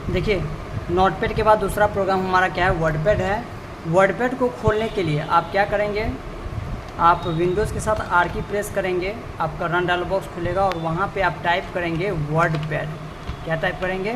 देखिए, नोटपैड के बाद दूसरा प्रोग्राम हमारा क्या है, वर्डपैड है। वर्डपैड को खोलने के लिए आप क्या करेंगे, आप विंडोज़ के साथ आर की प्रेस करेंगे, आपका रन डायलॉग बॉक्स खुलेगा और वहाँ पे आप टाइप करेंगे वर्डपैड। क्या टाइप करेंगे,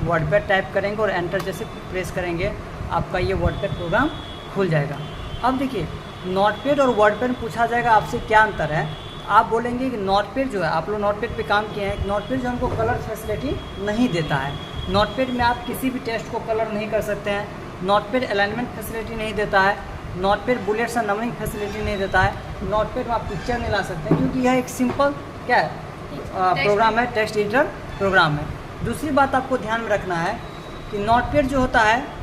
वर्डपैड टाइप करेंगे और एंटर जैसे प्रेस करेंगे आपका ये वर्डपैड प्रोग्राम खुल जाएगा। अब देखिए, नोटपैड और वर्डपैड पूछा जाएगा आपसे क्या अंतर है। आप बोलेंगे कि नोटपैड जो है, आप लोग नोटपैड पे काम किए हैं, नोटपैड जो हमको कलर फैसिलिटी नहीं देता है। नोटपैड में आप किसी भी टेक्स्ट को कलर नहीं कर सकते हैं। नोटपैड अलाइनमेंट फैसिलिटी नहीं देता है। Notepad bullets and numbering facility नहीं देता है। नोटपैड में आप पिक्चर नहीं ला सकते हैं क्योंकि यह एक सिंपल क्या है, प्रोग्राम है, टेक्स्ट एडिटर प्रोग्राम है। दूसरी बात आपको ध्यान में रखना है कि नोटपैड जो होता है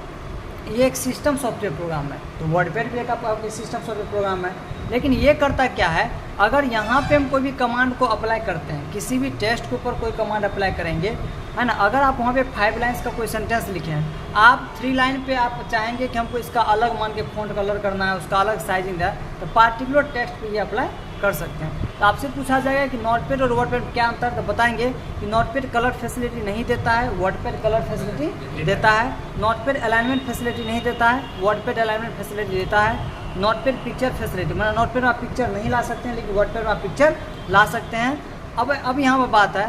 ये एक सिस्टम सॉफ्टवेयर प्रोग्राम है, तो वर्डपैड भी एक आपका सिस्टम सॉफ्टवेयर प्रोग्राम है। लेकिन ये करता क्या है, अगर यहाँ पे हम कोई भी कमांड को अप्लाई करते हैं, किसी भी टेक्स्ट के ऊपर कोई कमांड अप्लाई करेंगे, है ना, अगर आप वहाँ पे 5 लाइन्स का कोई सेंटेंस लिखे हैं, आप 3 लाइन पे आप चाहेंगे कि हमको इसका अलग मान के फ़ॉन्ट कलर करना है, उसका अलग साइजिंग है, तो पार्टिकुलर टेक्स्ट पे ये अप्लाई कर सकते हैं। तो आपसे पूछा जाएगा कि नोटपैड और वर्डपैड में क्या अंतर, तो बताएंगे कि नोटपैड कलर फैसिलिटी नहीं देता है, वर्डपैड कलर फैसिलिटी देता है। नोटपैड अलाइनमेंट फैसिलिटी नहीं देता है, वर्डपैड अलाइनमेंट फैसिलिटी देता है। नोटपैड पिक्चर फैसिलिटी, मतलब नोटपैड में आप पिक्चर नहीं ला सकते हैं, लेकिन वर्डपैड में आप पिक्चर ला सकते हैं। अब यहाँ पर बात है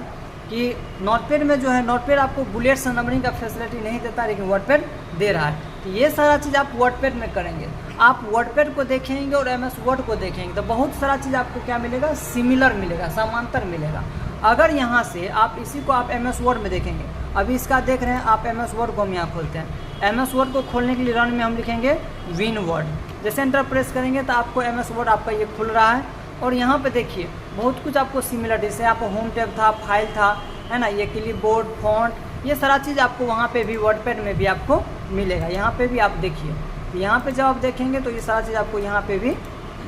कि नोटपैड में जो है, नोटपैड आपको बुलेट्स एंड नंबरिंग का फैसिलिटी नहीं देता, लेकिन वर्डपैड दे रहा है। तो ये सारा चीज़ आप वर्डपैड में करेंगे। आप वर्डपैड को देखेंगे और MS वर्ड को देखेंगे तो बहुत सारा चीज़ आपको क्या मिलेगा, सिमिलर मिलेगा, समांतर मिलेगा। अगर यहाँ से आप इसी को आप MS वर्ड में देखेंगे, अभी इसका देख रहे हैं आप, MS वर्ड को हम यहाँ खोलते हैं। MS वर्ड को खोलने के लिए रन में हम लिखेंगे विन वर्ड, जैसे एंटर प्रेस करेंगे तो आपको MS वर्ड आपका ये खुल रहा है। और यहाँ पे देखिए बहुत कुछ आपको सिमिलर, जैसे आपको होम टैब था, फाइल था, है ना, ये क्लिपबोर्ड, फॉन्ट, ये सारा चीज़ आपको वहाँ पे भी वर्डपैड में भी आपको मिलेगा। यहाँ पे भी आप देखिए, यहाँ पे जब आप देखेंगे तो ये सारा चीज़ आपको यहाँ पे भी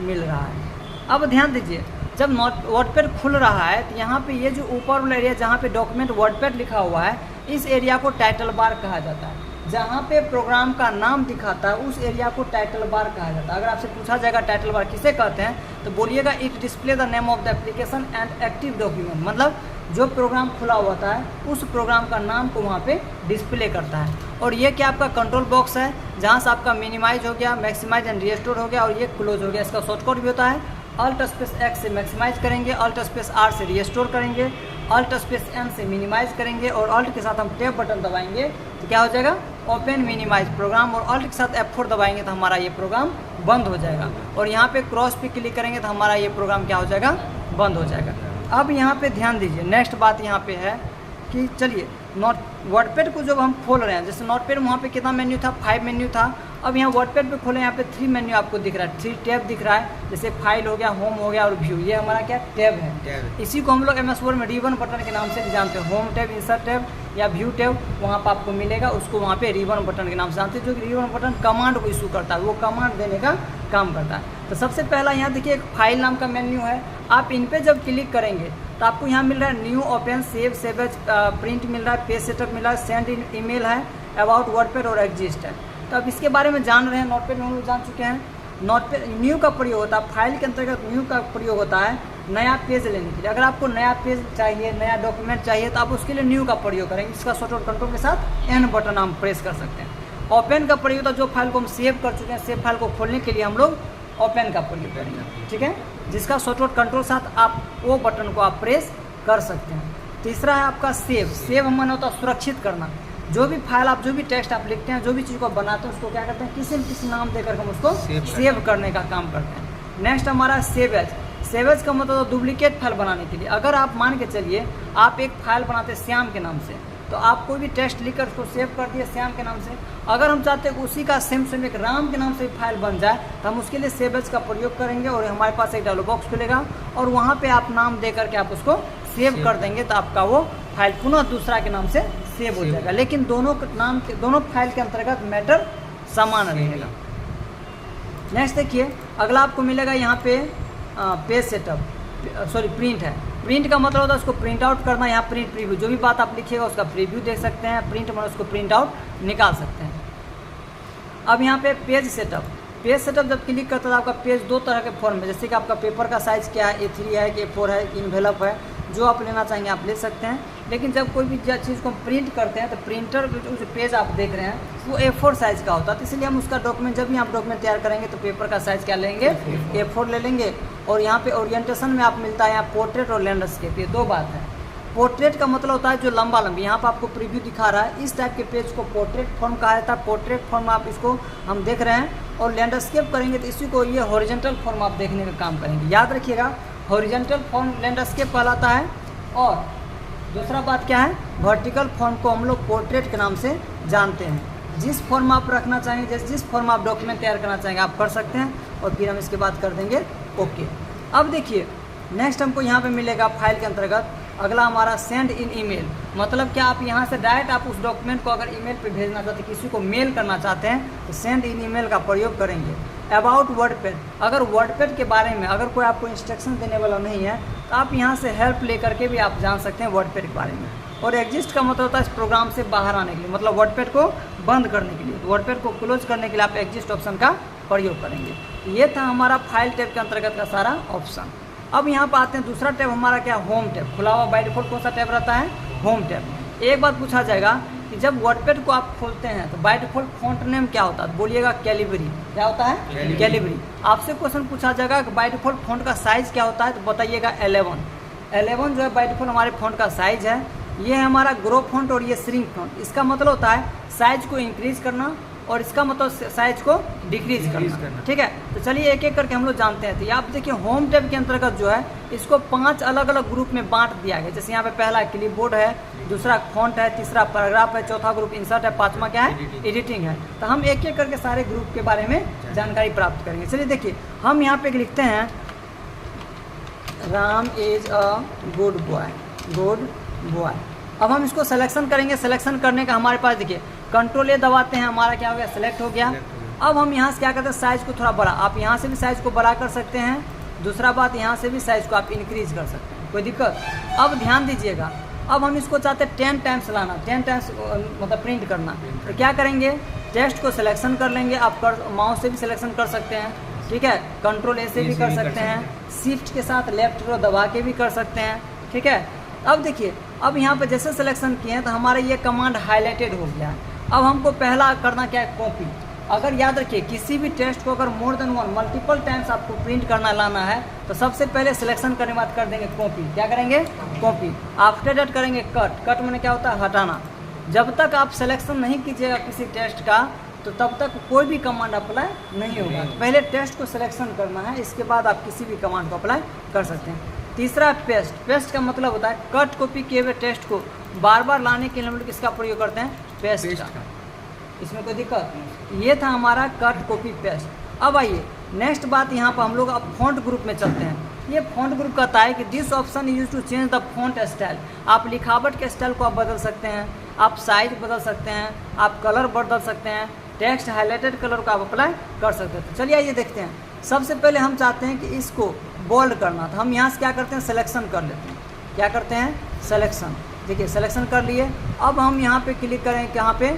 मिल रहा है। अब ध्यान दीजिए, जब वर्डपैड खुल रहा है तो यहाँ पे ये जो ऊपर वाला एरिया जहाँ पे डॉक्यूमेंट वर्डपैड लिखा हुआ है, इस एरिया को टाइटल बार कहा जाता है। जहाँ पे प्रोग्राम का नाम दिखाता है उस एरिया को टाइटल बार कहा जाता है। अगर आपसे पूछा जाएगा टाइटल बार किसे कहते हैं, तो बोलिएगा it display the name of the application and active document, मतलब जो प्रोग्राम खुला होता है उस प्रोग्राम का नाम को वहाँ पे डिस्प्ले करता है। और ये क्या आपका कंट्रोल बॉक्स है, जहाँ से आपका मिनिमाइज हो गया, मैक्सिमाइज एंड रिस्टोर हो गया, और ये क्लोज हो गया। इसका शॉर्टकट भी होता है, अल्ट स्पेस X से मैक्सिमाइज करेंगे, अल्ट स्पेस R से रिस्टोर करेंगे, अल्ट स्पेस N से मिनिमाइज करेंगे, और अल्ट के साथ हम टैब बटन दबाएंगे तो क्या हो जाएगा, ओपन मिनिमाइज प्रोग्राम, और अल्ट के साथ F4 दबाएंगे तो हमारा ये प्रोग्राम बंद हो जाएगा। और यहाँ पे क्रॉस पे क्लिक करेंगे तो हमारा ये प्रोग्राम क्या हो जाएगा, बंद हो जाएगा। अब यहाँ पे ध्यान दीजिए, नेक्स्ट बात यहाँ पे है कि चलिए वर्डपैड को जब हम खोल रहे हैं, जैसे नोटपैड में वहाँ पे कितना मेन्यू था, 5 मेन्यू था। अब यहाँ वर्डपैड पे खोले, यहाँ पे 3 मेन्यू आपको दिख रहा है, 3 टैब दिख रहा है, जैसे फाइल हो गया, होम हो गया और व्यू, ये हमारा क्या टैब है। इसी को हम लोग MS वर्ड में रिबन बटन के नाम से जानते हैं। होम टैब, इंसर्ट टैब या व्यू टैब वहाँ पर आपको मिलेगा, उसको वहाँ पे रिबन बटन के नाम से जानते हैं, जो कि रिबन बटन कमांड को इशू करता है, वो कमांड देने का काम करता है। तो सबसे पहला यहाँ देखिए एक फाइल नाम का मेन्यू है। आप इन पे जब क्लिक करेंगे तो आपको यहाँ मिल रहा है new, open, save, save as, print मिल रहा है, पेज सेटअप मिल रहा है, सेंड ईमेल है, अबाउट वर्डपैड और एग्जिस्ट है। तो अब इसके बारे में जान रहे हैं, नोटपैड में हम लोग जान चुके हैं। नोटपैड न्यू का प्रयोग होता है, फाइल के अंतर्गत न्यू का प्रयोग होता है नया पेज लेने के लिए। अगर आपको नया पेज चाहिए, नया डॉक्यूमेंट चाहिए, तो आप उसके लिए न्यू का प्रयोग करेंगे। इसका शॉर्टकट कंट्रोल के साथ N बटन हम प्रेस कर सकते हैं। ओपन का प्रयोग होता है, जो फाइल को हम सेव कर चुके हैं, सेव फाइल को खोलने के लिए हम लोग ओपन का प्रयोग करेंगे, ठीक है, जिसका शॉर्टकट कंट्रोल साथ आप वो बटन को आप प्रेस कर सकते हैं। तीसरा है आपका सेव। सेव हम माना होता है सुरक्षित करना। जो भी फाइल आप, जो भी टेक्स्ट आप लिखते हैं, जो भी चीज़ को बनाते हैं, उसको क्या करते हैं, किसी न किसी नाम देकर हम उसको सेव करने का काम करते हैं। नेक्स्ट हमारा सेव एज। सेव एज का मतलब डुप्लीकेट फाइल बनाने के लिए। अगर आप मान के चलिए आप एक फाइल बनाते हैं श्याम के नाम से, तो आप कोई भी टेक्स्ट लिखकर उसको सेव कर दिए श्याम के नाम से। अगर हम चाहते हैं उसी का सेम एक राम के नाम से फाइल बन जाए, तो हम उसके लिए सेव एज का प्रयोग करेंगे, और हमारे पास एक डायलॉग बॉक्स खुलेगा और वहाँ पे आप नाम दे करके आप उसको सेव कर देंगे, तो आपका वो फाइल पुनः दूसरा के नाम से सेव हो जाएगा। लेकिन दोनों नाम के, दोनों फाइल के अंतर्गत मैटर समान रहेगा। नेक्स्ट देखिए, अगला आपको मिलेगा यहाँ पे पेज सेटअप, सॉरी प्रिंट है। प्रिंट का मतलब होता है उसको प्रिंट आउट करना। यहाँ प्रिंट प्रीव्यू, जो भी बात आप लिखिएगा उसका प्रीव्यू देख सकते हैं। प्रिंट मतलब उसको प्रिंट आउट निकाल सकते हैं। अब यहाँ पे पेज सेटअप। पेज सेटअप जब क्लिक करता है आपका पेज दो तरह के फॉर्म में, जैसे कि आपका पेपर का साइज़ क्या है, A3 है कि A4 है, इन्वेलप है, जो आप लेना चाहेंगे आप ले सकते हैं। लेकिन जब कोई भी चीज़ को हम प्रिंट करते हैं तो प्रिंटर जो पेज आप देख रहे हैं वो A4 साइज़ का होता है, तो इसलिए हम उसका डॉक्यूमेंट जब भी आप डॉक्यूमेंट तैयार करेंगे तो पेपर का साइज़ क्या लेंगे, A4 ले लेंगे। और यहाँ पे ओरिएंटेशन में आप मिलता है यहाँ पोर्ट्रेट और लैंडस्केप, ये दो बात है। पोर्ट्रेट का मतलब होता है जो लंबा लंबी, यहाँ पर आपको प्रीव्यू दिखा रहा है, इस टाइप के पेज को पोर्ट्रेट फॉर्म कहा जाता है। पोर्ट्रेट फॉर्म आप इसको हम देख रहे हैं। और लैंडस्केप करेंगे तो इसी को ये हॉरिजॉन्टल फॉर्म आप देखने का काम करेंगे, याद रखिएगा, हॉरिजॉन्टल फॉर्म लैंडस्केप कहलाता है। और दूसरा बात क्या है, वर्टिकल फॉर्म को हम लोग पोर्ट्रेट के नाम से जानते हैं। जिस फॉर्म आप रखना चाहेंगे, जिस फॉर्म आप डॉक्यूमेंट तैयार करना चाहेंगे आप कर सकते हैं। और फिर हम इसके बाद कर देंगे ओके। अब देखिए नेक्स्ट हमको यहाँ पे मिलेगा फाइल के अंतर्गत अगला हमारा सेंड इन ईमेल। मतलब क्या, आप यहाँ से डायरेक्ट आप उस डॉक्यूमेंट को अगर ईमेल पे भेजना चाहते हैं, किसी को मेल करना चाहते हैं तो सेंड इन ईमेल का प्रयोग करेंगे। अबाउट वर्डपैड, अगर वर्डपैड के बारे में अगर कोई आपको इंस्ट्रक्शन देने वाला नहीं है तो आप यहाँ से हेल्प ले करके भी आप जान सकते हैं वर्डपैड के बारे में। और एग्जिस्ट का मतलब होता है इस प्रोग्राम से बाहर आने के लिए, मतलब वर्डपैड को बंद करने के लिए। तो वर्डपैड को क्लोज करने के लिए आप एग्जिस्ट ऑप्शन का प्रयोग करेंगे। ये था हमारा फाइल टैब के अंतर्गत का सारा ऑप्शन। अब यहाँ पर आते हैं दूसरा टैब हमारा क्या, होम टैब। खुला हुआ बाय डिफॉल्ट कौन सा टैब रहता है, होम टैब। एक बात पूछा जाएगा कि जब वर्डपैड को आप खोलते हैं तो बाय डिफॉल्ट फॉन्ट नेम क्या होता है, बोलिएगा कैलिबरी। क्या होता है, कैलिबरी। आपसे क्वेश्चन पूछा जाएगा कि बाय डिफॉल्ट फॉन्ट का साइज़ क्या होता है, तो बताइएगा 11 जो है बाय डिफॉल्ट हमारे फॉन्ट का साइज़ है। ये है हमारा ग्रो फॉन्ट और ये श्रिंक फॉन्ट। इसका मतलब होता है साइज को इंक्रीज करना और इसका मतलब साइज को डिक्रीज करना। ठीक है, तो चलिए एक एक करके हम लोग जानते हैं। तो आप देखिए होम टैब के अंतर्गत जो है इसको 5 अलग अलग ग्रुप में बांट दिया गया। जैसे यहाँ पे पहला क्लिपबोर्ड है, दूसरा फॉन्ट है, तीसरा पैराग्राफ है, चौथा ग्रुप इंसर्ट है, पांचवा क्या है, एडिटिंग है। तो हम एक एक करके सारे ग्रुप के बारे में जानकारी प्राप्त करेंगे। चलिए देखिए हम यहाँ पे लिखते हैं Ram is a good boy, good boy. अब हम इसको सिलेक्शन करेंगे। सिलेक्शन करने का हमारे पास देखिए कंट्रोल ए दबाते हैं, हमारा क्या हो गया, सेलेक्ट हो गया। अब हम यहाँ से क्या करते हैं, साइज़ को थोड़ा बड़ा, आप यहाँ से भी साइज़ को बड़ा कर सकते हैं। दूसरा बात यहाँ से भी साइज़ को आप इंक्रीज कर सकते हैं, कोई दिक्कत। अब ध्यान दीजिएगा, अब हम इसको चाहते हैं 10 टाइम्स लाना, 10 टाइम्स मतलब प्रिंट करना। तो क्या करेंगे, टेक्स्ट को सिलेक्शन कर लेंगे। आप माउस से भी सिलेक्शन कर सकते हैं, ठीक है, कंट्रोल ए से भी कर सकते हैं, शिफ्ट के साथ लेफ्ट रो दबा के भी कर सकते हैं। ठीक है, अब देखिए अब यहाँ पे जैसे सिलेक्शन किए हैं तो हमारा ये कमांड हाईलाइटेड हो गया है। अब हमको पहला करना क्या है, कॉपी। अगर याद रखिए किसी भी टेक्स्ट को अगर मोर देन 1 मल्टीपल टाइम्स आपको प्रिंट करना लाना है तो सबसे पहले सिलेक्शन करने के बाद कर देंगे कॉपी। क्या करेंगे, कॉपी। आफ्टर दैट करेंगे कट। कट मैंने क्या होता है, हटाना। जब तक आप सिलेक्शन नहीं कीजिएगा किसी टेक्स्ट का तो तब तक कोई भी कमांड अप्लाई नहीं होगा। तो पहले टेक्स्ट को सिलेक्शन करना है, इसके बाद आप किसी भी कमांड को अप्लाई कर सकते हैं। तीसरा पेस्ट। पेस्ट का मतलब होता है कट कॉपी किए हुए टेक्स्ट को बार बार लाने के लिए हम लोग किसका प्रयोग करते हैं, पेस्ट का। इसमें कोई दिक्कत, ये था हमारा कट कॉपी पेस्ट। अब आइए नेक्स्ट बात, यहाँ पर हम लोग अब फॉन्ट ग्रुप में चलते हैं। ये फॉन्ट ग्रुप कहता है कि this option use to change the font style. आप लिखावट के स्टाइल को आप बदल सकते हैं, आप साइज बदल सकते हैं, आप कलर बदल सकते हैं, टेक्स्ट हाईलाइटेड कलर को आप अप्लाई कर सकते हैं। तो चलिए आइए देखते हैं। सबसे पहले हम चाहते हैं कि इसको बोल्ड करना, तो हम यहाँ से क्या करते हैं, सिलेक्शन कर लेते हैं। क्या करते हैं, सिलेक्शन। देखिए सिलेक्शन कर लिए। अब हम यहाँ पे क्लिक करें, यहाँ पे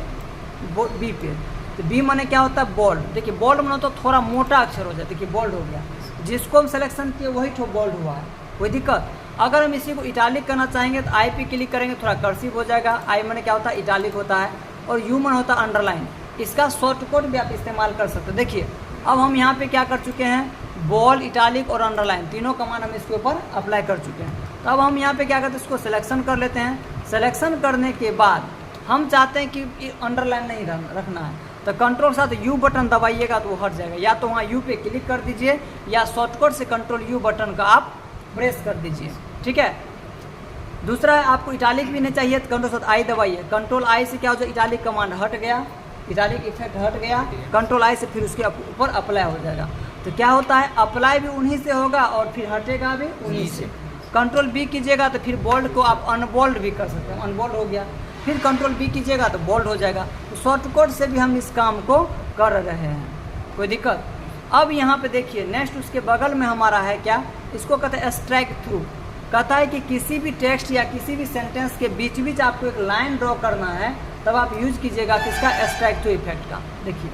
बी पे। तो बी माने क्या होता है, बोल्ड। देखिए बोल्ड माने तो थोड़ा मोटा अक्षर हो जाए। देखिए बोल्ड हो गया, जिसको हम सिलेक्शन किए वही ठो बोल्ड हुआ है, कोई दिक्कत। अगर हम इसी को इटालिक करना चाहेंगे तो आई पे क्लिक करेंगे, थोड़ा कर्सिव हो जाएगा। आई माने क्या होता है, इटालिक होता है। और यू माने होता है अंडरलाइन। इसका शॉर्टकट भी आप इस्तेमाल कर सकते हैं। देखिए अब हम यहाँ पे क्या कर चुके हैं, बोल्ड, इटालिक और अंडरलाइन तीनों कमांड हम इसके ऊपर अप्लाई कर चुके हैं। तो अब हम यहाँ पे क्या करते हैं, इसको सिलेक्शन कर लेते हैं। सिलेक्शन करने के बाद हम चाहते हैं कि अंडरलाइन नहीं रखना है, तो कंट्रोल साथ यू बटन दबाइएगा तो वो हट जाएगा। या तो वहाँ यू पे क्लिक कर दीजिए या शॉर्टकट से कंट्रोल यू बटन का आप प्रेस कर दीजिए। ठीक है, दूसरा है आपको इटालिक भी नहीं चाहिए तो कंट्रोल साथ आई दबाइए। कंट्रोल आई से क्या हो जाए, इटालिक कमांड हट गया, इटालिक इफेक्ट हट गया। कंट्रोल आई से फिर उसके ऊपर अप्लाई हो जाएगा। तो क्या होता है, अप्लाई भी उन्हीं से होगा और फिर हटेगा भी उन्हीं से। कंट्रोल बी कीजिएगा तो फिर बोल्ड को आप अनबोल्ड भी कर सकते हैं। अनबोल्ड हो गया, फिर कंट्रोल बी कीजिएगा तो बोल्ड हो जाएगा। तो शॉर्टकट से भी हम इस काम को कर रहे हैं, कोई दिक्कत। अब यहाँ पे देखिए नेक्स्ट उसके बगल में हमारा है क्या, इसको कहते हैं स्ट्राइक थ्रू। कहता है कि किसी भी टेक्स्ट या किसी भी सेंटेंस के बीच बीच आपको एक लाइन ड्रॉ करना है, तब आप यूज कीजिएगा किसका, स्ट्राइक थ्रू इफेक्ट का। देखिए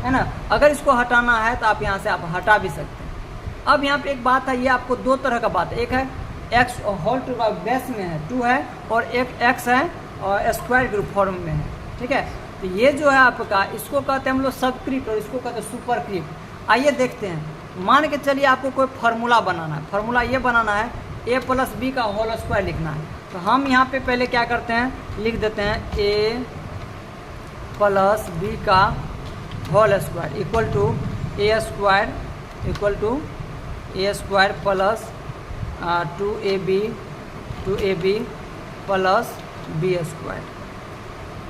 है ना, अगर इसको हटाना है तो आप यहाँ से आप हटा भी सकते हैं। अब यहाँ पे एक बात है, ये आपको दो तरह का बात है। एक है एक्स होल टू का बेस में है 2 है और एक एक्स है और स्क्वायर ग्रुप फॉर्म में है, ठीक है। तो ये जो है आपका, इसको कहते हैं हम लोग सबस्क्रिप्ट और इसको कहते हैं सुपरस्क्रिप्ट। आइए देखते हैं। मान के चलिए आपको कोई फार्मूला बनाना है, फार्मूला ये बनाना है a प्लस बी का होल स्क्वायर लिखना है। तो हम यहाँ पे पहले क्या करते हैं, लिख देते हैं a प्लस बी का whole square equal to a square plus 2ab plus B square.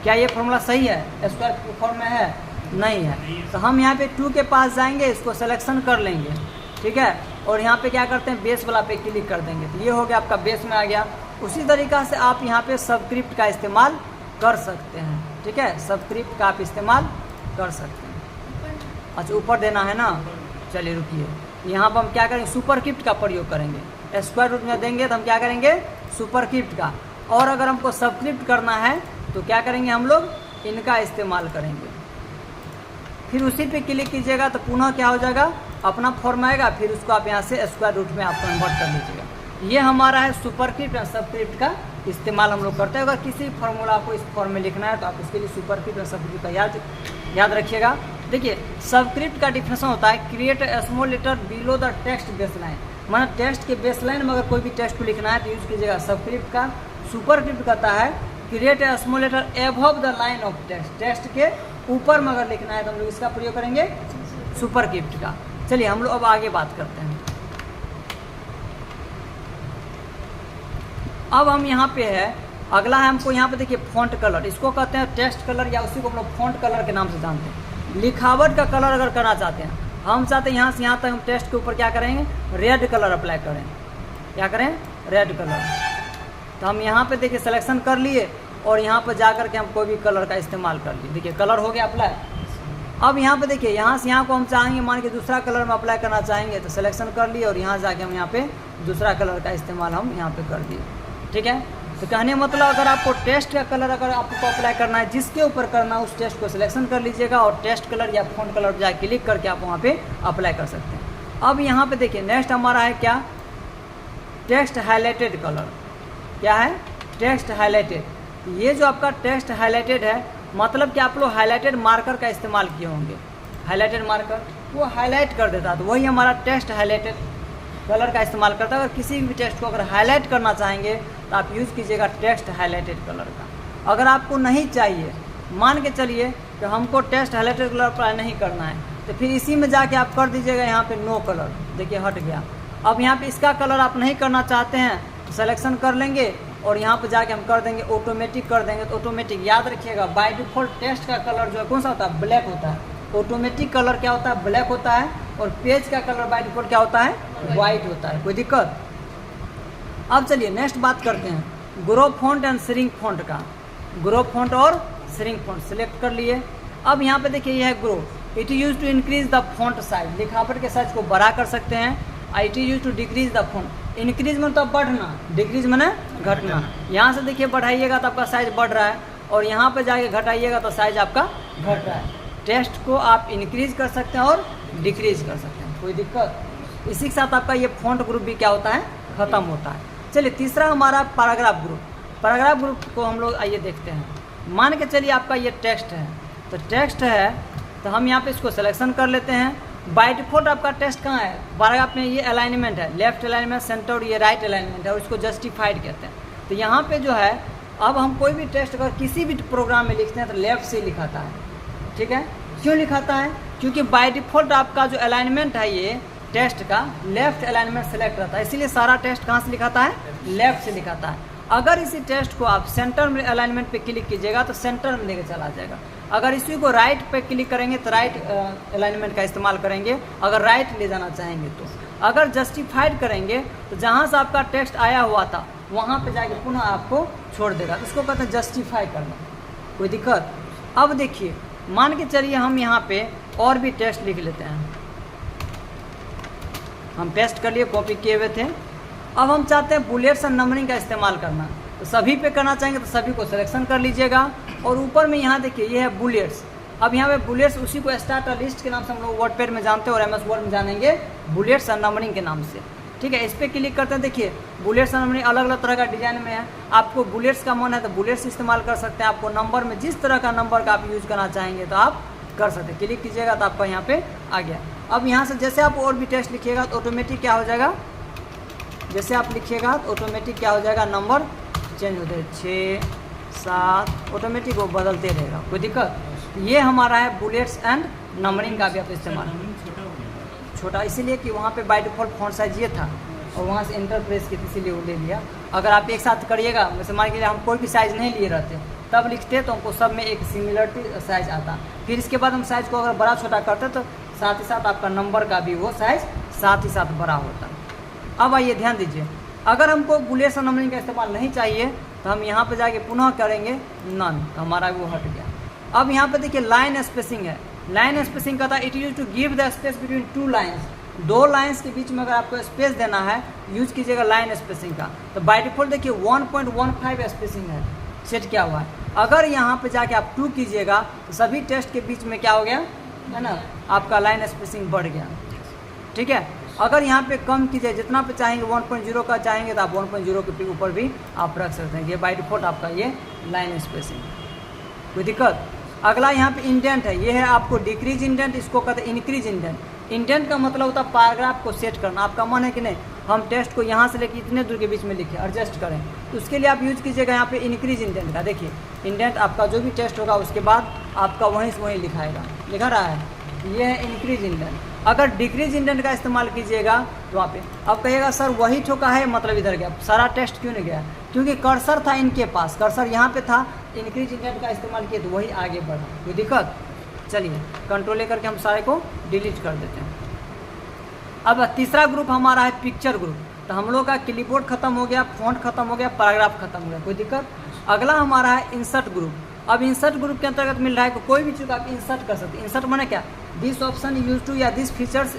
क्या ये फॉर्मूला सही है? स्क्वायर फॉर्म में है? नहीं है। तो हम यहाँ पे 2 के पास जाएंगे, इसको सिलेक्शन कर लेंगे, ठीक है। और यहाँ पे क्या करते हैं, बेस वाला पे क्लिक कर देंगे। तो ये हो गया आपका बेस में आ गया। उसी तरीक़ा से आप यहाँ पे सबस्क्रिप्ट का इस्तेमाल कर सकते हैं, ठीक है। सबस्क्रिप्ट का आप इस्तेमाल कर सकते हैं। अच्छा, ऊपर देना है ना, चलिए रुकिए। यहाँ पर हम क्या करेंगे, सुपरस्क्रिप्ट का प्रयोग करेंगे। स्क्वायर रूट में देंगे तो हम क्या करेंगे, सुपरस्क्रिप्ट का। और अगर हमको सबस्क्रिप्ट करना है तो क्या करेंगे, हम लोग इनका इस्तेमाल करेंगे। फिर उसी पे क्लिक कीजिएगा तो पुनः क्या हो जाएगा, अपना फॉर्म आएगा। फिर उसको आप यहाँ से स्क्वायर रूट में आप कन्वर्ट कर लीजिएगा। ये हमारा है सुपरस्क्रिप्ट या सबस्क्रिप्ट का इस्तेमाल हम लोग करते हैं। अगर किसी फार्मूला को इस फॉर्म में लिखना है तो आप इसके लिए सुपरस्क्रिप्ट या सबस्क्रिप्ट का याद रखिएगा। देखिए, सबस्क्रिप्ट का डिफिनेशन होता है create a small letter below the text base line. मतलब टेक्स्ट के बेस लाइन में अगर कोई भी टेक्स्ट को लिखना है तो यूज कीजिएगा सबस्क्रिप्ट का। सुपरस्क्रिप्ट कहता है create a small letter above the line of text. Text के ऊपर में अगर लिखना है तो हम लोग इसका प्रयोग करेंगे सुपरस्क्रिप्ट का। चलिए हम लोग अब आगे बात करते हैं। अब हम यहाँ पे है, अगला है हमको यहाँ पे देखिए फॉन्ट कलर, इसको कहते हैं टेक्स्ट कलर या उसी को हम लोग फॉन्ट कलर के नाम से जानते हैं। लिखावट का कलर अगर करना चाहते हैं, हम चाहते हैं यहाँ से यहाँ तक हम टेक्स्ट के ऊपर क्या करेंगे, रेड कलर अप्लाई करें। क्या करें, रेड कलर। तो हम यहाँ पे देखिए सिलेक्शन कर लिए और यहाँ पर जा कर के हम कोई भी कलर का इस्तेमाल कर लिए। देखिए कलर हो गया अप्लाई। अब यहाँ पे देखिए, यहाँ से यहाँ को हम चाहेंगे मान के दूसरा कलर में अप्लाई करना चाहेंगे तो सिलेक्शन कर लिए और यहाँ जाके हम यहाँ पे दूसरा कलर का इस्तेमाल हम यहाँ पे कर दिए, ठीक है। तो कहने मतलब अगर आपको टेक्स्ट का कलर अगर आपको अप्लाई करना है, जिसके ऊपर करना है उस टेक्स्ट को सिलेक्शन कर लीजिएगा और टेक्स्ट कलर या फॉन्ट कलर पर जाकर क्लिक करके आप वहाँ पे अप्लाई कर सकते हैं। अब यहाँ पे देखिए नेक्स्ट हमारा है क्या, टेक्स्ट हाईलाइटेड कलर। क्या है, टेक्स्ट हाईलाइटेड। ये जो आपका टेक्स्ट हाईलाइटेड है मतलब कि आप लोग हाईलाइटेड मार्कर का इस्तेमाल किए होंगे। हाईलाइटेड मार्कर वो हाईलाइट कर देता है, तो वही हमारा टेक्स्ट हाईलाइटेड कलर का इस्तेमाल करता है। अगर किसी भी टेक्स्ट को अगर हाईलाइट करना चाहेंगे तो आप यूज़ कीजिएगा टेक्स्ट हाईलाइटेड कलर का। अगर आपको नहीं चाहिए, मान के चलिए कि हमको टेक्स्ट हाईलाइटेड कलर अप्लाई नहीं करना है, तो फिर इसी में जाके आप कर दीजिएगा यहाँ पे नो कलर। देखिए हट गया। अब यहाँ पे इसका कलर आप नहीं करना चाहते हैं तो सिलेक्शन कर लेंगे और यहाँ पे जाके हम कर देंगे ऑटोमेटिक कर देंगे। तो ऑटोमेटिक याद रखिएगा, बाय डिफ़ॉल्ट टेक्स्ट का कलर जो है कौन सा होता है, ब्लैक होता है। ऑटोमेटिक कलर क्या होता है, ब्लैक होता है। और पेज का कलर बाय डिफ़ॉल्ट क्या होता है, वाइट होता है। कोई दिक्कत? अब चलिए नेक्स्ट बात करते हैं grow font and shrink font का। ग्रो फॉन्ट और श्रिंक फॉन्ट सिलेक्ट कर लिए। अब यहाँ पे देखिए यह है grow, it use to increase the font size. लिखावट के साइज को बड़ा कर सकते हैं। It use to decrease the font. Increase में तो बढ़ना, डिक्रीज में घटना। यहाँ से देखिए बढ़ाइएगा तो आपका साइज बढ़ रहा है और यहाँ पे जाके घटाइएगा तो साइज आपका घट रहा है। टेक्स्ट को आप इंक्रीज कर सकते हैं और डिक्रीज कर सकते हैं, कोई दिक्कत? इसी के साथ आपका ये फॉन्ट ग्रुप भी क्या होता है, ख़त्म होता है। चलिए तीसरा हमारा पैराग्राफ ग्रुप। पैराग्राफ ग्रुप को हम लोग आइए देखते हैं। मान के चलिए आपका ये टेक्स्ट है, तो टेक्स्ट है तो हम यहाँ पे इसको सिलेक्शन कर लेते हैं। बाय डिफॉल्ट आपका टेक्स्ट कहाँ है, पैराग्राफ में ये अलाइनमेंट है, लेफ्ट अलाइनमेंट, सेंटर और ये राइट अलाइनमेंट है और इसको जस्टिफाइड कहते हैं। तो यहाँ पे जो है अब हम कोई भी टेक्स्ट अगर किसी भी प्रोग्राम में लिखते हैं तो लेफ्ट से लिखाता है, ठीक है। क्यों लिखाता है, क्योंकि बाय डिफॉल्ट आपका जो अलाइनमेंट है ये टेक्स्ट का लेफ्ट अलाइनमेंट सेलेक्ट रहता है, इसीलिए सारा टेक्स्ट कहाँ से लिखाता है, लेफ्ट से लिखाता है। अगर इसी टेक्स्ट को आप सेंटर में अलाइनमेंट पे क्लिक कीजिएगा तो सेंटर में लेके चला जाएगा। अगर इसी को राइट पे क्लिक करेंगे तो राइट अलाइनमेंट का इस्तेमाल करेंगे, अगर राइट ले जाना चाहेंगे तो। अगर जस्टिफाइड करेंगे तो जहाँ से आपका टेक्स्ट आया हुआ था वहाँ पे जाके पुनः आपको छोड़ देगा, इसको कहते हैं जस्टिफाई करना। कोई दिक्कत? अब देखिए मान के चलिए हम यहाँ पे और भी टेक्स्ट लिख लेते हैं। हम पेस्ट कर लिए, कॉपी किए हुए थे। अब हम चाहते हैं बुलेट्स एंड नंबरिंग का इस्तेमाल करना, तो सभी पे करना चाहेंगे तो सभी को सिलेक्शन कर लीजिएगा। और ऊपर में यहाँ देखिए ये है बुलेट्स। अब यहाँ पे बुलेट्स उसी को स्टार्टर लिस्ट के नाम से हम लोग वर्डपैड में जानते हैं और MS वर्ड में जानेंगे बुलेट्स एंड नंबरिंग के नाम से। ठीक है, इस पर क्लिक करते हैं। देखिए बुलेट्स नंबरिंग अलग अलग तरह का डिजाइन में है। आपको बुलेट्स का मन है तो बुलेट्स इस्तेमाल कर सकते हैं। आपको नंबर में जिस तरह का नंबर का आप यूज़ करना चाहेंगे तो आप कर सकते हैं। क्लिक कीजिएगा तो आपका यहाँ पे आ गया। अब यहाँ से जैसे आप और भी टेस्ट लिखिएगा तो ऑटोमेटिक क्या हो जाएगा, जैसे आप लिखिएगा तो ऑटोमेटिक क्या हो जाएगा, नंबर चेंज होते हैं 6 7 ऑटोमेटिक वो बदलते रहेगा, कोई दिक्कत। ये हमारा है बुलेट्स एंड नंबरिंग का भी आप इस्तेमाल। छोटा इसीलिए कि वहाँ पे बाय डिफॉल्ट फॉन्ट साइज ये था और वहाँ से एंटर प्रेस की इसीलिए वो ले लिया। अगर आप एक साथ करिएगा, जैसे मान लीजिए हम कोई भी साइज़ नहीं लिए रहते तब लिखते तो हमको सब में एक सिमिलरिटी साइज़ आता। फिर इसके बाद हम साइज़ को अगर बड़ा छोटा करते तो साथ ही साथ आपका नंबर का भी वो साइज़ साथ ही साथ बड़ा होता। अब आइए ध्यान दीजिए, अगर हमको बुलेट्स और नंबरिंग का इस्तेमाल नहीं चाहिए तो हम यहाँ पर जाके पुनः करेंगे नन, तो हमारा वो हट गया। अब यहाँ पे देखिए लाइन स्पेसिंग है। लाइन स्पेसिंग का था it use to give the space between two lines. दो लाइन्स के बीच में अगर आपको स्पेस देना है यूज कीजिएगा लाइन स्पेसिंग का। तो बाय डिफॉल्ट देखिए 1.15 स्पेसिंग है सेट किया हुआ है। अगर यहाँ पे जाके आप 2 कीजिएगा तो सभी टेस्ट के बीच में क्या हो गया है ना, आपका लाइन स्पेसिंग बढ़ गया, ठीक है। अगर यहाँ पे कम कीजिए, जितना पे चाहेंगे 1.0 का चाहेंगे तो आप 1.0 के ऊपर भी आप रख सकते हैं। ये बाय डिफॉल्ट आपका ये लाइन स्पेसिंग, कोई दिक्कत। अगला यहाँ पे इंडेंट है, ये है आपको डिक्रीज इंडेंट, इसको कहते हैं इंक्रीज इंडेंट। इंडेंट का मतलब होता है पैराग्राफ को सेट करना। आपका मन है कि नहीं हम टेस्ट को यहाँ से लेकर इतने दूर के बीच में लिखें, एडजस्ट करें, तो उसके लिए आप यूज़ कीजिएगा यहाँ पे इंक्रीज इंडेंट का। देखिए इंडेंट आपका जो भी टेस्ट होगा उसके बाद आपका वहीं से वहीं लिखाएगा, लिखा रहा है, ये है इंक्रीज इंडेंट। अगर डिक्रीज इंडेंट का इस्तेमाल कीजिएगा तो वहाँ पे अब कहिएगा सर वही ठोका है, मतलब इधर गया, सारा टेस्ट क्यों नहीं गया, क्योंकि कर्सर था इनके पास, कर्सर यहाँ पे था, इंक्रीज इंडेंट का इस्तेमाल किए तो वही आगे बढ़ा, कोई दिक्कत। चलिए कंट्रोल लेकर के हम सारे को डिलीट कर देते हैं। अब तीसरा ग्रुप हमारा है पिक्चर ग्रुप। तो हम लोग का क्लिपबोर्ड खत्म हो गया, फॉन्ट खत्म हो गया, पैराग्राफ खत्म हो गया, कोई दिक्कत। अगला हमारा है इंसर्ट ग्रुप। अब इंसर्ट ग्रुप के अंतर्गत मिल रहा है कि कोई भी चीज़ आप इंसर्ट कर सकते हैं। इंसर्ट माने क्या, दिस ऑप्शन यूज टू या this features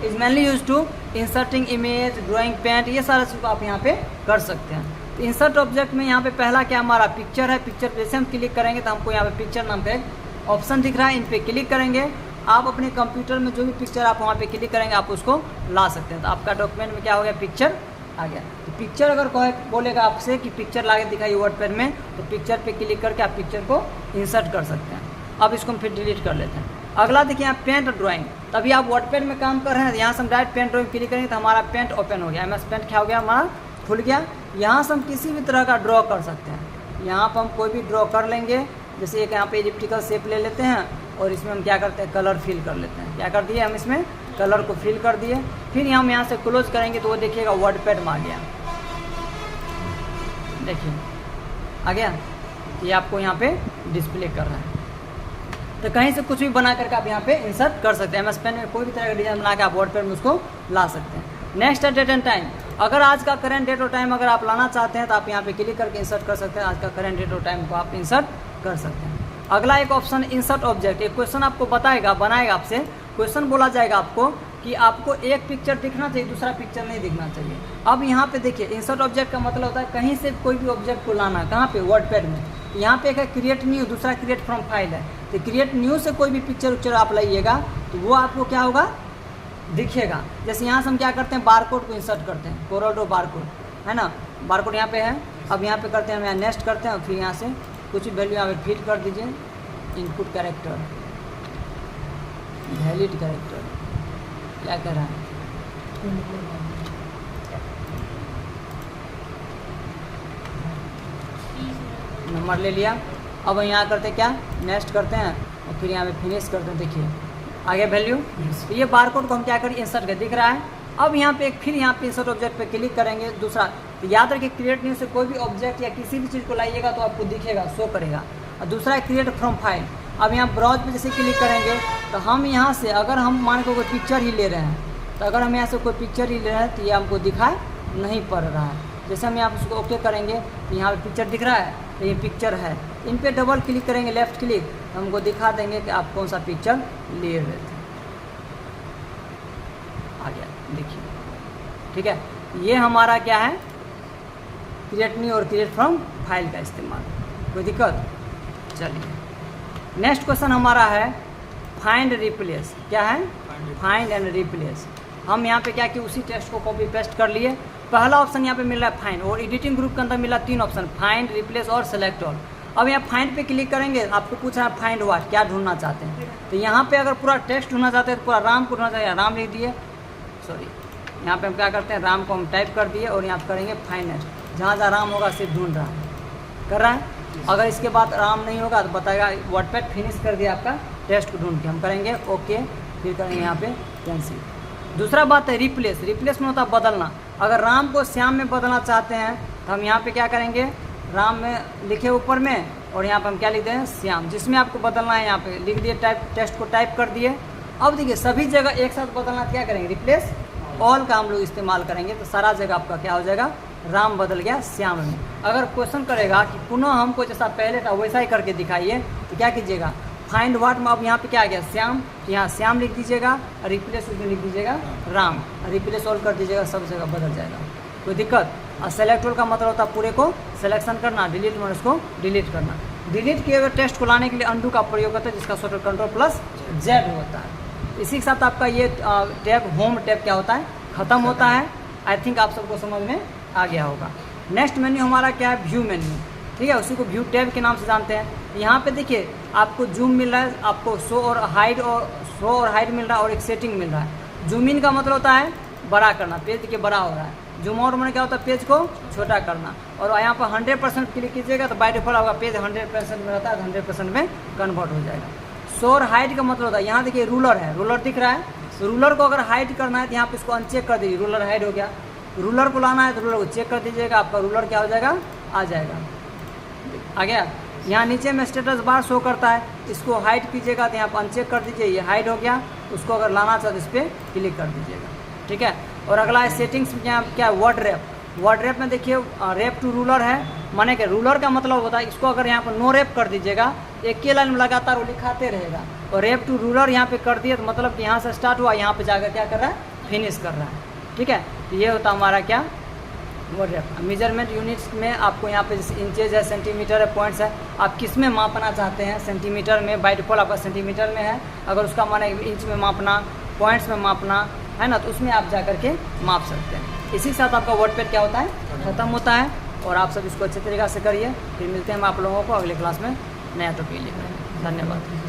is mainly use to inserting image, drawing, paint, ये सारा चीज़ आप यहाँ पे कर सकते हैं। तो इंसर्ट ऑब्जेक्ट में यहाँ पे पहला क्या हमारा पिक्चर है। पिक्चर पे जैसे हम क्लिक करेंगे तो हमको यहाँ पे पिक्चर नाम का एक ऑप्शन दिख रहा है, इन पे क्लिक करेंगे। आप अपने कंप्यूटर में जो भी पिक्चर आप वहाँ पे क्लिक करेंगे आप उसको ला सकते हैं। तो आपका डॉक्यूमेंट में क्या हो गया, पिक्चर आ गया। तो पिक्चर अगर बोलेगा आपसे कि पिक्चर ला के दिखाइए वर्डपैड में, तो पिक्चर पे क्लिक करके आप पिक्चर को इंसर्ट कर सकते हैं। अब इसको हम फिर डिलीट कर लेते हैं। अगला देखिए यहाँ पेंट और ड्राइंग। तभी आप वर्डपैड में काम कर रहे हैं, यहाँ से हम डायरेक्ट पेंट ड्राइंग क्लिक करेंगे तो हमारा पेंट ओपन हो गया, MS पेंट क्या हो गया, हमारा खुल गया। यहाँ से हम किसी भी तरह का ड्रॉ कर सकते हैं। यहाँ पर हम कोई भी ड्रॉ कर लेंगे, जैसे एक यहाँ पे इलिप्टिकल शेप ले लेते हैं और इसमें हम क्या करते हैं, कलर फिल कर लेते हैं। क्या कर दिए हम, इसमें कलर को फिल कर दिए। फिर हम यहाँ से क्लोज करेंगे तो वो देखिएगा वर्डपैड में आ गया, देखिए आ गया। ये आपको यहाँ पे डिस्प्ले कर रहा है। तो कहीं से कुछ भी बना करके आप यहाँ पे इंसर्ट कर सकते हैं। MS पेन में कोई भी तरह का डिजाइन बना के आप वर्डपैड में उसको ला सकते हैं। नेक्स्ट है डेट एंड टाइम। अगर आज का करंट डेट और टाइम अगर आप लाना चाहते हैं तो आप यहाँ पे क्लिक करके इंसर्ट कर सकते हैं। आज का करंट डेट और टाइम को आप इंसर्ट कर सकते हैं। अगला एक ऑप्शन इंसर्ट ऑब्जेक्ट। एक क्वेश्चन आपको बताएगा, बनाएगा आपसे क्वेश्चन, बोला जाएगा आपको कि आपको एक पिक्चर दिखना चाहिए, दूसरा पिक्चर नहीं दिखना चाहिए। अब यहाँ पे देखिए इंसर्ट ऑब्जेक्ट का मतलब होता है कहीं से कोई भी ऑब्जेक्ट को लाना, कहाँ पे, वर्डपैड में। यहाँ पे एक है क्रिएट न्यू, दूसरा क्रिएट फ्रॉम फाइल है। तो क्रिएट न्यू से कोई भी पिक्चर आप लाइएगा तो वो आपको क्या होगा, दिखेगा। जैसे यहाँ से हम क्या करते हैं, बारकोड को इंसर्ट करते हैं, कोरोडो बारकोड है ना, बारकोड यहाँ पे है। अब यहाँ पे करते हैं हम यहाँ नेक्स्ट करते हैं, फिर यहाँ से कुछ वैल्यू यहाँ पे फीड कर दीजिए, इनपुट कैरेक्टर, वैलिड कैरेक्टर, क्या कह रहा है, नंबर ले लिया। अब यहाँ करते हैं क्या, नेक्स्ट करते हैं और फिर यहाँ पे फिनिश करते हैं। देखिए आगे वैल्यू, तो ये बारकोड को हम क्या करें, इंसर्ट कर, दिख रहा है। अब यहाँ पे फिर यहाँ पे इंसर्ट ऑब्जेक्ट पे क्लिक करेंगे। दूसरा तो याद रखिए क्रिएट न्यू से कोई भी ऑब्जेक्ट या किसी भी चीज़ को लाइएगा तो आपको दिखेगा, शो करेगा। और दूसरा है क्रिएट फ्रॉम फाइल। अब यहाँ ब्राउज पे जैसे क्लिक करेंगे तो हम यहाँ से अगर हम मान के कोई पिक्चर ही ले रहे हैं, तो अगर हम यहाँ से कोई पिक्चर ही ले रहे हैं तो ये हमको दिखाई नहीं पड़ रहा है। जैसे हम यहाँ पर उसको ओके करेंगे तो यहाँ पे पिक्चर दिख रहा है, तो ये पिक्चर है। इन पे डबल क्लिक करेंगे, लेफ्ट क्लिक, तो हमको दिखा देंगे कि आप कौन सा पिक्चर ले रहे थे। आ गया, देखिए, ठीक है। ये हमारा क्या है, क्रिएट न्यू और क्रिएट फ्रॉम फाइल का इस्तेमाल, कोई दिक्कत। चलिए नेक्स्ट क्वेश्चन हमारा है फाइंड रिप्लेस। क्या है, फाइंड एंड रिप्लेस। हम यहाँ पे क्या कि उसी टेक्स्ट को कॉपी पेस्ट कर लिए। पहला ऑप्शन यहाँ पे मिल रहा है फाइंड, और एडिटिंग ग्रुप के अंदर मिला 3 ऑप्शन, फाइंड, रिप्लेस और सेलेक्ट ऑल। अब यहाँ फाइंड पे क्लिक करेंगे, आपको पूछ रहा है फाइंड व्हाट, क्या ढूंढना चाहते हैं। तो यहाँ पे अगर पूरा टेक्स्ट ढूंढना चाहते हैं तो पूरा राम को ढूंढना चाहिए, राम लिख दिए, सॉरी यहाँ पे हम क्या करते हैं, राम को हम टाइप कर दिए और यहाँ पे करेंगे फाइंड नेक्स्ट, जहाँ जहाँ राम होगा सिर्फ ढूंढ रहा है, कर रहा है। अगर इसके बाद राम नहीं होगा तो बताएगा वर्डपैड फिनिश कर दिया आपका टेक्स्ट को ढूंढ के, हम करेंगे ओके, फिर करेंगे यहाँ पे कैंसिल। दूसरा बात है रिप्लेस, रिप्लेस में होता है बदलना। अगर राम को श्याम में बदलना चाहते हैं तो हम यहाँ पे क्या करेंगे, राम में लिखे ऊपर में और यहाँ पे हम क्या लिख दें, श्याम, जिसमें आपको बदलना है यहाँ पे लिख दिए, टाइप टेक्स्ट को टाइप कर दिए। अब देखिए सभी जगह एक साथ बदलना, क्या करेंगे, रिप्लेस ऑल का हम लोग इस्तेमाल करेंगे, तो सारा जगह आपका क्या हो जाएगा, राम बदल गया श्याम में। अगर क्वेश्चन करेगा कि पुनः हमको जैसा पहले था वैसा ही करके दिखाइए, तो क्या कीजिएगा, फाइंड व्हाट में अब यहाँ पे क्या आ गया, श्याम, तो यहाँ श्याम लिख दीजिएगा, रिप्लेस उसमें लिख दीजिएगा राम, रिप्लेस ऑल कर दीजिएगा, सब जगह बदल जाएगा, कोई दिक्कत। और सेलेक्ट ऑल का मतलब होता है पूरे को सिलेक्शन करना, डिलीट में उसको डिलीट करना। डिलीट किए हुए टेक्स्ट को लाने के लिए अंडू का प्रयोग करते हैं, जिसका शॉर्टकट Ctrl+Z होता है। इसी के साथ आपका ये टैब होम टैब क्या होता है, ख़त्म होता है। आई थिंक आप सबको समझ में आ गया होगा। नेक्स्ट मेन्यू हमारा क्या है, व्यू मेन्यू, ठीक है, उसी को व्यू टैब के नाम से जानते हैं। यहाँ पे देखिए आपको जूम मिल रहा है, आपको शो और हाइड मिल रहा है, और एक सेटिंग मिल रहा है। जूम इन का मतलब होता है बड़ा करना, पेज देखिए बड़ा हो रहा है। जूम आउट में क्या होता है, पेज को छोटा करना। और यहाँ पर 100% क्लिक कीजिएगा तो बाय डिफॉल्ट आपका पेज 100% में रहता है, 100% में कन्वर्ट हो जाएगा। शो और हाइड का मतलब होता है, यहाँ देखिए रूलर है, रूलर दिख रहा है, तो रूलर को अगर हाइड करना है तो यहाँ पे इसको अनचेक कर दीजिए, रूलर हाइड हो गया। रूलर को लाना है तो रूलर को चेक कर दीजिएगा, आपका रूलर क्या हो जाएगा, आ जाएगा, आ गया। यहाँ नीचे में स्टेटस बार शो करता है, इसको हाइड कीजिएगा तो यहाँ पर अनचेक कर दीजिए, ये हाइड हो गया। उसको अगर लाना चाहो तो इस पर क्लिक कर दीजिएगा, ठीक है। और अगला है सेटिंग्स में, यहाँ क्या वर्ड रैप। वर्ड रैप में देखिए रैप टू रूलर है, माने कि रूलर का मतलब होता है इसको अगर यहाँ पर नो रैप कर दीजिएगा, एक ही लाइन में लगातार वो लिखाते रहेगा। और रैप टू रूलर यहाँ पे कर दिए तो मतलब कि यहाँ से स्टार्ट हुआ, यहाँ पे जाकर क्या कर रहा है, फिनिश कर रहा है, ठीक है। तो ये होता हमारा क्या, वर्ड रैप। मेजरमेंट यूनिट्स में आपको यहाँ पे इंचेज है, सेंटीमीटर है, पॉइंट्स है, आप किस में मापना चाहते हैं। सेंटीमीटर में बाय डिफॉल्ट आपका सेंटीमीटर में है, अगर उसका माने इंच में मापना, पॉइंट्स में मापना है ना, तो उसमें आप जा करके माप सकते हैं। इसी के साथ आपका वर्डपैड क्या होता है, ख़त्म होता है। और आप सब इसको अच्छे तरीक़े से करिए। फिर मिलते हैं हम आप लोगों को अगले क्लास में नया टॉपिक लेकर। धन्यवाद।